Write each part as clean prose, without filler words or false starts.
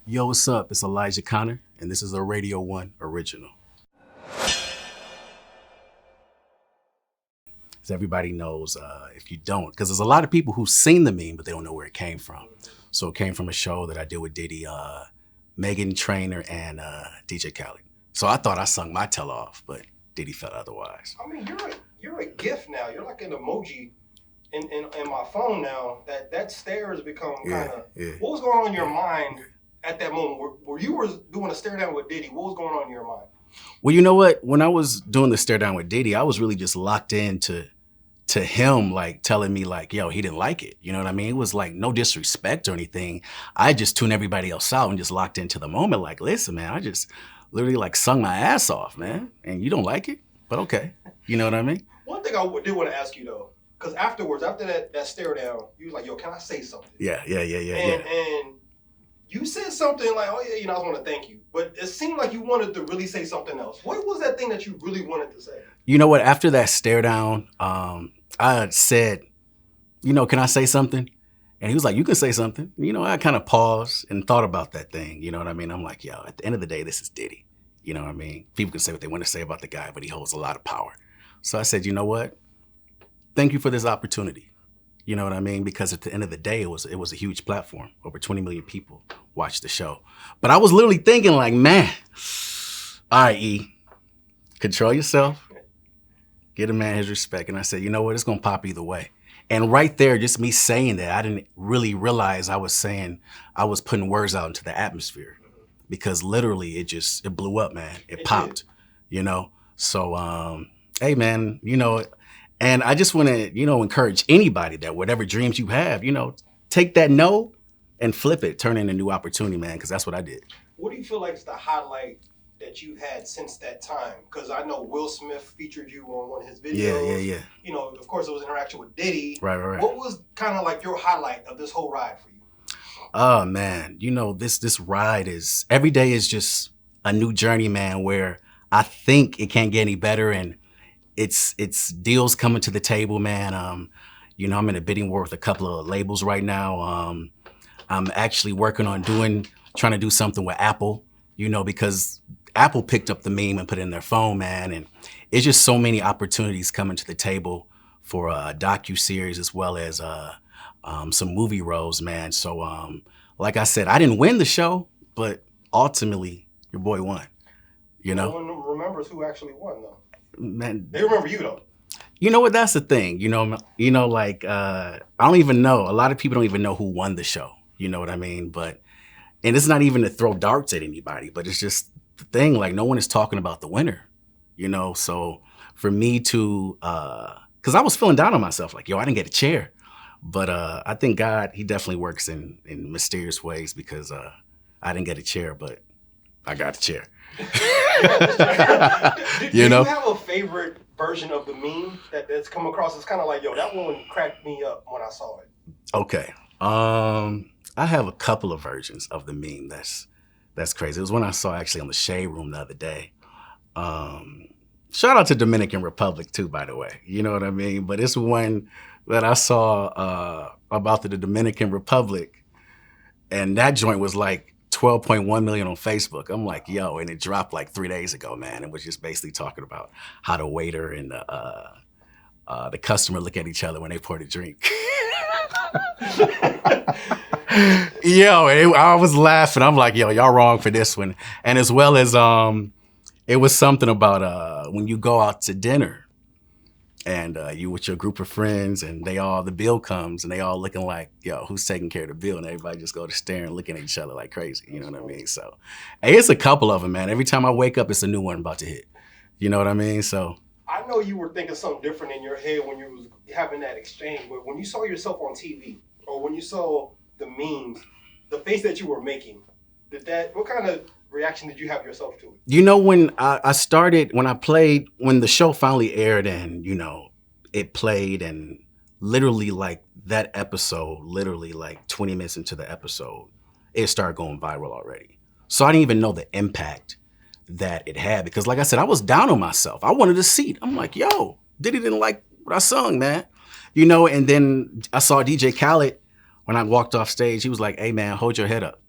Yo, what's up? It's Elijah Connor, and this is a Radio 1 original. As everybody knows, if you don't, because there's a lot of people who've seen the meme, but they don't know where it came from. So it came from a show that I did with Diddy, Megan Trainor, and DJ Khaled. So I thought I sung my tell off, but Diddy felt otherwise. I mean, you're a gift now. You're like an emoji in my phone now. That stare has become kind of. Yeah. What was going on in your mind at that moment? Where you were doing a stare down with Diddy, what was going on in your mind? Well, you know what? When I was doing the stare down with Diddy, I was really just locked into him, like telling me like, yo, he didn't like it. You know what I mean? It was like no disrespect or anything. I just tuned everybody else out and just locked into the moment. Like, listen, man, I just literally like sung my ass off, man. And you don't like it, but okay. You know what I mean? One thing I did want to ask you though, because afterwards, after that stare down, you was like, yo, can I say something? Yeah. And you said something like, oh yeah, I just want to thank you. But it seemed like you wanted to really say something else. What was that thing that you really wanted to say? You know what? After that stare down, I said, can I say something? And he was like, you can say something. I kind of paused and thought about that thing. You know what I mean? I'm like, yo, at the end of the day, this is Diddy. You know what I mean? People can say what they want to say about the guy, but he holds a lot of power. So I said, you know what? Thank you for this opportunity. You know what I mean? Because at the end of the day, it was a huge platform. Over 20 million people watched the show. But I was literally thinking like, man, all right, E, control yourself. Get a man his respect. And I said, you know what? It's going to pop either way. And right there, just me saying that, I didn't really realize I was putting words out into the atmosphere. Because literally, it blew up, man. It popped, So, hey, man, and I just want to, encourage anybody that whatever dreams you have, take that no and flip it, turn it into a new opportunity, man, because that's what I did. What do you feel like is the highlight that you had since that time? Because I know Will Smith featured you on one of his videos. Yeah. Of course, it was an interaction with Diddy. Right. What was kind of like your highlight of this whole ride for you? Oh, man, this ride is, every day is just a new journey, man, where I think it can't get any better. And it's deals coming to the table, man. I'm in a bidding war with a couple of labels right now. I'm actually working on trying to do something with Apple, because Apple picked up the meme and put it in their phone, man. And it's just so many opportunities coming to the table for a docuseries as well as some movie roles, man. So, like I said, I didn't win the show, but ultimately your boy won, No one remembers who actually won, though. Man, they remember you though. You know what? That's the thing. I don't even know. A lot of people don't even know who won the show. You know what I mean? And it's not even to throw darts at anybody, but it's just the thing. Like no one is talking about the winner. So for me to, because I was feeling down on myself, like yo, I didn't get a chair. But I think God, he definitely works in mysterious ways because I didn't get a chair, but I got a chair. Do you have a favorite version of the meme that's come across? It's kind of like, yo, that one cracked me up when I saw it. Okay. I have a couple of versions of the meme that's crazy. It was one I saw actually on the Shade Room the other day. Shout out to Dominican Republic too, by the way. You know what I mean? But it's one that I saw about the Dominican Republic, and that joint was like 12.1 million on Facebook. I'm like, yo, and it dropped like 3 days ago, man. It was just basically talking about how the waiter and the customer look at each other when they pour the drink. I was laughing. I'm like, yo, y'all wrong for this one. And as well as it was something about when you go out to dinner and you with your group of friends and the bill comes and they all looking like, yo, who's taking care of the bill? And everybody just go to staring, looking at each other like crazy. You know what I mean? So, hey, it's a couple of them, man. Every time I wake up, it's a new one about to hit. You know what I mean? So. I know you were thinking something different in your head when you was having that exchange, but when you saw yourself on TV or when you saw the memes, the face that you were making, what kind of reaction did you have yourself to it? When I started, when the show finally aired and, it played and literally like that episode, literally like 20 minutes into the episode, it started going viral already. So I didn't even know the impact that it had because like I said, I was down on myself. I wanted a seat. I'm like, yo, Diddy didn't like what I sung, man. And then I saw DJ Khaled when I walked off stage. He was like, hey man, hold your head up.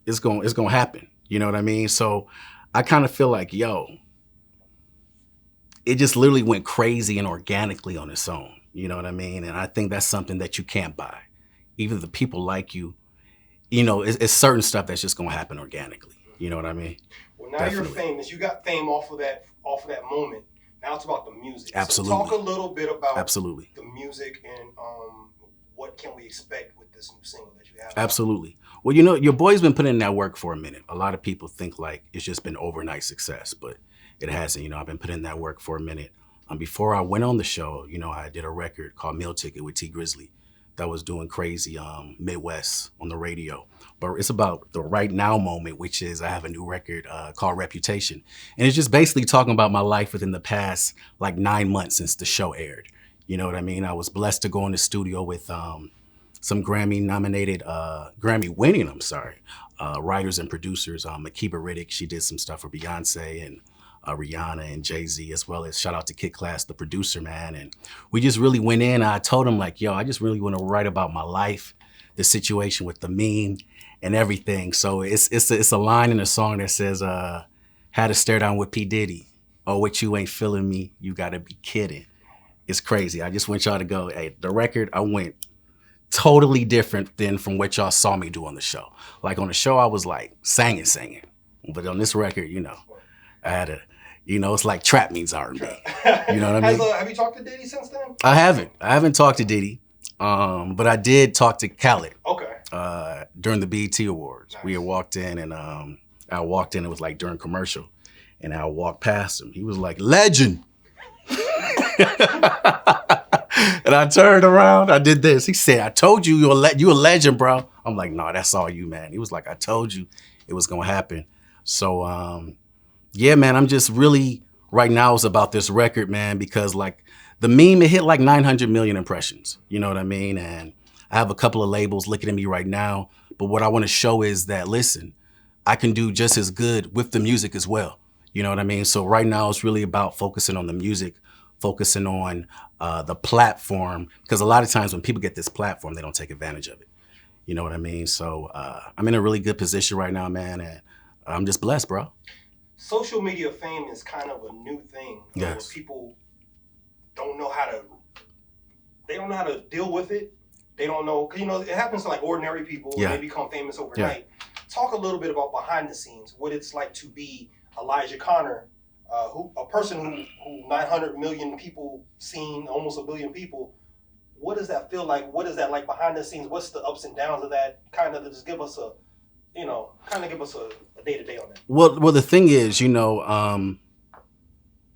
it's gonna happen. You know what I mean? So I kind of feel like, yo, it just literally went crazy and organically on its own. You know what I mean? And I think that's something that you can't buy. Even the people like you, it's certain stuff that's just gonna happen organically. You know what I mean? Well, now Definitely. you're famous. You got fame off of that moment. Now it's about the music. Absolutely. So talk a little bit about Absolutely. the music and what can we expect with this new single that you have. Absolutely. Well, your boy's been putting in that work for a minute. A lot of people think like it's just been overnight success, but it hasn't. I've been putting in that work for a minute. Before I went on the show, I did a record called Meal Ticket with T Grizzly that was doing crazy Midwest on the radio. But it's about the right now moment, which is I have a new record called Reputation. And it's just basically talking about my life within the past like 9 months since the show aired. You know what I mean? I was blessed to go in the studio with some Grammy-winning, writers and producers. Akiba Riddick, she did some stuff for Beyonce and Rihanna and Jay-Z, as well as shout out to Kid Class, the producer, man. And we just really went in. I told him like, yo, I just really want to write about my life, the situation with the meme and everything. So it's a line in a song that says, had to stare down with P. Diddy. Oh, what you ain't feeling me, you gotta be kidding. It's crazy. I just want y'all to go, hey, the record, I went totally different than from what y'all saw me do on the show. Like on the show, I was like singing. But on this record, I had to, it's like trap means R&B. You know what I mean? Have you talked to Diddy since then? I haven't talked to Diddy, but I did talk to Khaled. Okay. During the BET Awards. Nice. We had walked in and I walked in, it was like during commercial, and I walked past him. He was like, legend. And I turned around, I did this. He said, I told you you a legend, bro. I'm like, no, that's all you, man. He was like, I told you it was gonna happen. So yeah, man, I'm just really, right now it's about this record, man, because like the meme, it hit like 900 million impressions. You know what I mean? And I have a couple of labels looking at me right now, but what I want to show is that, listen, I can do just as good with the music as well. You know what I mean? So right now it's really about focusing on the music, focusing on the platform, because a lot of times when people get this platform, they don't take advantage of it. You know what I mean? So I'm in a really good position right now, man, and I'm just blessed, bro. Social media fame is kind of a new thing. Yes. Where people don't know how to deal with it. They don't know, because it happens to like ordinary people. Yeah. And they become famous overnight. Yeah. Talk a little bit about behind the scenes, what it's like to be Elijah Connor, a person who 900 million people seen, almost 1 billion people. What does that feel like? What is that like behind the scenes? What's the ups and downs of that? Kind of just give us a day-to-day on that. Well, the thing is,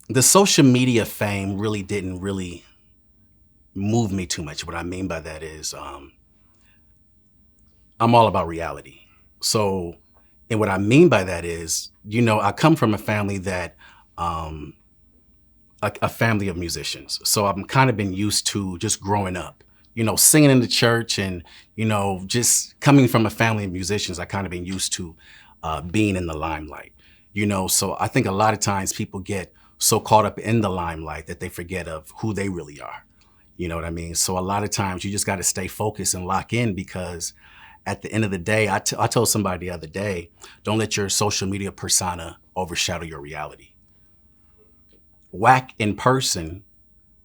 the social media fame really didn't really move me too much. What I mean by that is I'm all about reality. So, and what I mean by that is, I come from a family that, a family of musicians. So I've kind of been used to just growing up, singing in the church and, just coming from a family of musicians, I kind of been used to being in the limelight, So I think a lot of times people get so caught up in the limelight that they forget of who they really are. You know what I mean? So a lot of times you just got to stay focused and lock in, because at the end of the day, I told somebody the other day, don't let your social media persona overshadow your reality. Whack in person,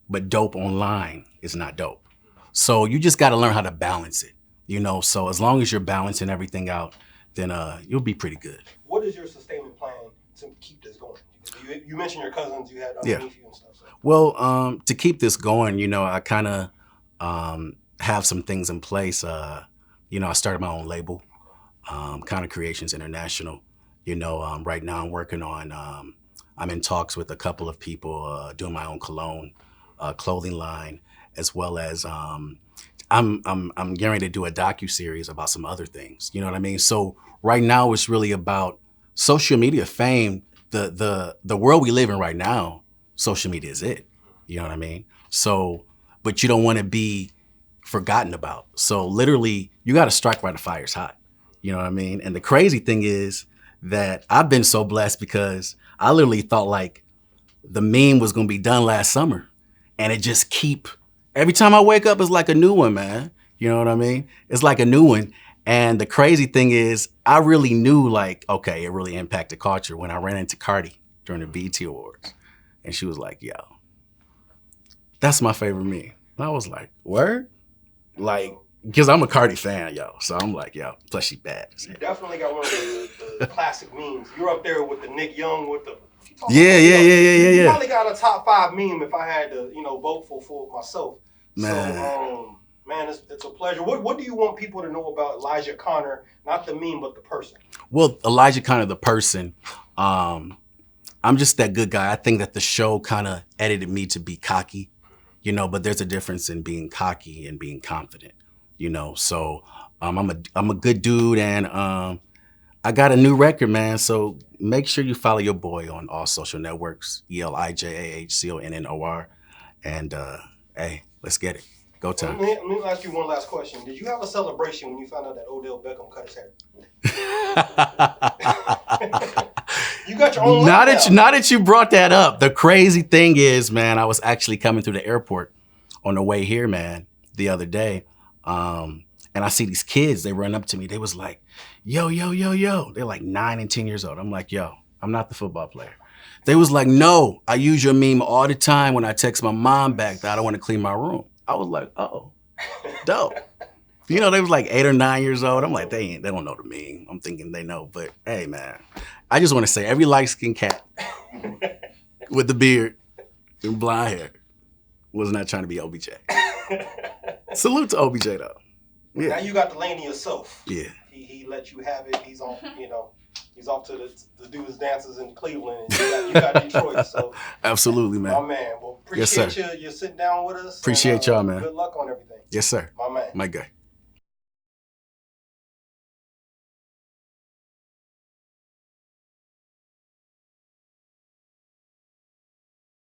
but dope online is not dope. So you just got to learn how to balance it, So as long as you're balancing everything out, then you'll be pretty good. What is your sustainment plan to keep this going? You mentioned your cousins you had underneath you and stuff. So. Well, to keep this going, I kind of have some things in place. I started my own label, Kind of Creations International. Right now I'm working on, I'm in talks with a couple of people doing my own cologne, clothing line, as well as I'm getting ready to do a docuseries about some other things. You know what I mean? So right now it's really about social media fame. The world we live in right now, social media is it. You know what I mean? So, but you don't want to be forgotten about. So literally you got to strike while the fire's hot. You know what I mean? And the crazy thing is that I've been so blessed because I literally thought like the meme was going to be done last summer, and it just every time I wake up, it's like a new one, man. You know what I mean? It's like a new one. And the crazy thing is, I really knew like, okay, it really impacted culture when I ran into Cardi during the BET Awards. And she was like, yo, that's my favorite meme. And I was like, word? Like, because I'm a Cardi fan, yo. So I'm like, yo, plus she bad. You definitely got one of the classic memes. You're up there with the Nick Young with the... Yeah. You probably got a top 5 meme if I had to, vote for myself. Man. So, man, it's a pleasure. What do you want people to know about Elijah Connor? Not the meme, but the person. Well, Elijah Connor, the person, I'm just that good guy. I think that the show kind of edited me to be cocky, but there's a difference in being cocky and being confident, So I'm a good dude, and I got a new record, man. So make sure you follow your boy on all social networks, ELIJAHCONNOR, and hey, let's get it. Go time. Let me ask you one last question. Did you have a celebration when you found out that Odell Beckham cut his hair? You got your own. Now that you brought that up, the crazy thing is, man, I was actually coming through the airport on the way here, man, the other day, and I see these kids. They run up to me. They was like, "Yo." They're like 9 and 10 years old. I'm like, "Yo, I'm not the football player." They was like, "No, I use your meme all the time when I text my mom back that I don't want to clean my room." I was like, "Oh, dope." They was like 8 or 9 years old. I'm like, they don't know the meme. I'm thinking they know, but hey, man, I just want to say every light-skinned cat with the beard and blonde hair was not trying to be OBJ. Salute to OBJ though. Yeah. Now you got the lane to yourself. Yeah. He let you have it. He's on. He's off to do his dances in Cleveland. And you got Detroit. So absolutely, man. My man. Well, appreciate you sitting down with us. Appreciate y'all, man. Good luck on everything. Yes, sir. My man. My guy.